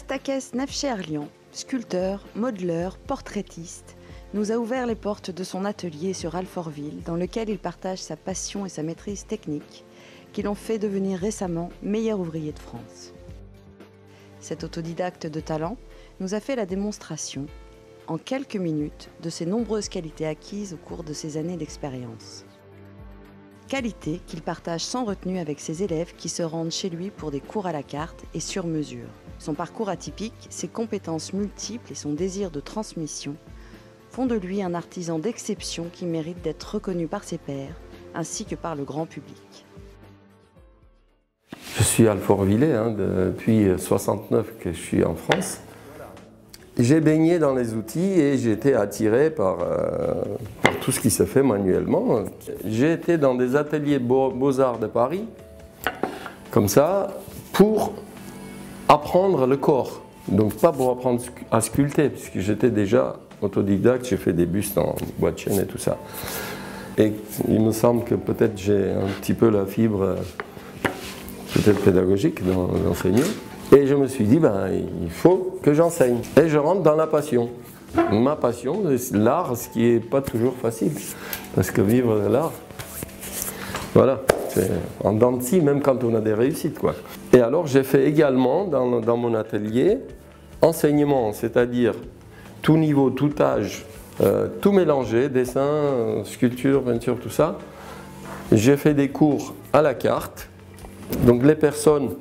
Takes Nefché-Arlian, sculpteur, modeleur, portraitiste, nous a ouvert les portes de son atelier sur Alfortville, dans lequel il partage sa passion et sa maîtrise technique, qui l'ont fait devenir récemment meilleur ouvrier de France. Cet autodidacte de talent nous a fait la démonstration, en quelques minutes, de ses nombreuses qualités acquises au cours de ses années d'expérience. Qualités qu'il partage sans retenue avec ses élèves qui se rendent chez lui pour des cours à la carte et sur mesure. Son parcours atypique, ses compétences multiples et son désir de transmission font de lui un artisan d'exception qui mérite d'être reconnu par ses pairs ainsi que par le grand public. Je suis alfortvillais depuis 1969 que je suis en France. J'ai baigné dans les outils et j'ai été attiré par tout ce qui se fait manuellement. J'ai été dans des ateliers Beaux-Arts de Paris, comme ça, pour apprendre le corps. Donc pas pour apprendre à sculpter, puisque j'étais déjà autodidacte, j'ai fait des bustes en bois de chêne et tout ça. Et il me semble que peut-être j'ai un petit peu la fibre peut-être pédagogique d'enseigner. Et je me suis dit, il faut que j'enseigne. Et je rentre dans la passion. Ma passion, c'est l'art, ce qui n'est pas toujours facile. Parce que vivre de l'art, voilà, c'est en dents de scie, même quand on a des réussites, quoi. Et alors, j'ai fait également, dans mon atelier, enseignement, c'est-à-dire tout niveau, tout âge, tout mélangé, dessin, sculpture, peinture, tout ça. J'ai fait des cours à la carte. Donc les personnes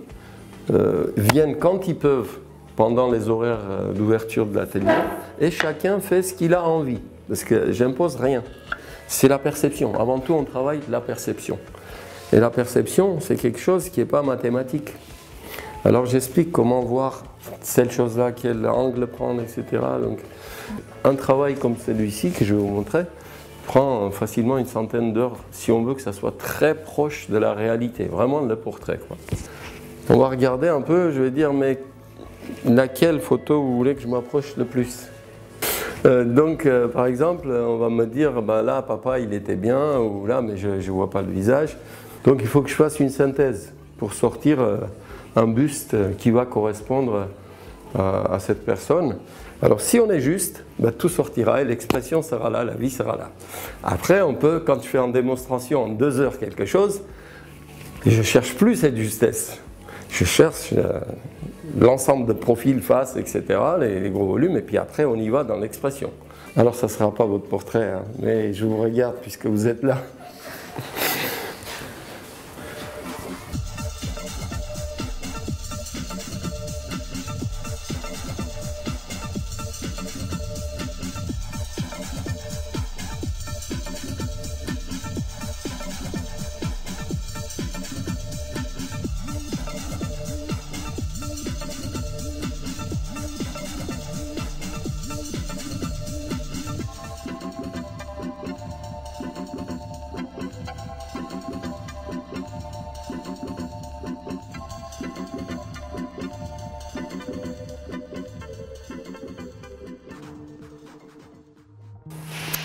viennent quand ils peuvent pendant les horaires d'ouverture de l'atelier et chacun fait ce qu'il a envie parce que j'impose rien. C'est la perception. Avant tout, on travaille la perception. Et la perception, c'est quelque chose qui n'est pas mathématique. Alors j'explique comment voir cette chose-là, quel angle prendre, etc. Donc, un travail comme celui-ci que je vais vous montrer prend facilement une centaine d'heures si on veut que ça soit très proche de la réalité, vraiment le portrait, quoi. On va regarder un peu, je vais dire, mais laquelle photo vous voulez que je m'approche le plus? Par exemple, on va me dire, là, papa, il était bien, ou là, mais je ne vois pas le visage. Donc, il faut que je fasse une synthèse pour sortir un buste qui va correspondre à cette personne. Alors, si on est juste, tout sortira et l'expression sera là, la vie sera là. Après, on peut, quand je fais en démonstration en 2 heures quelque chose, je ne cherche plus cette justesse. Je cherche l'ensemble de profils, faces, etc., les gros volumes, et puis après, on y va dans l'expression. Alors, ça ne sera pas votre portrait, mais je vous regarde puisque vous êtes là.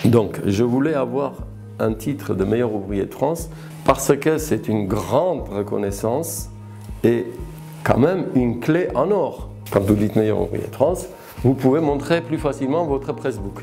Donc, je voulais avoir un titre de meilleur ouvrier de France parce que c'est une grande reconnaissance et quand même une clé en or. Quand vous dites meilleur ouvrier de France, vous pouvez montrer plus facilement votre pressbook.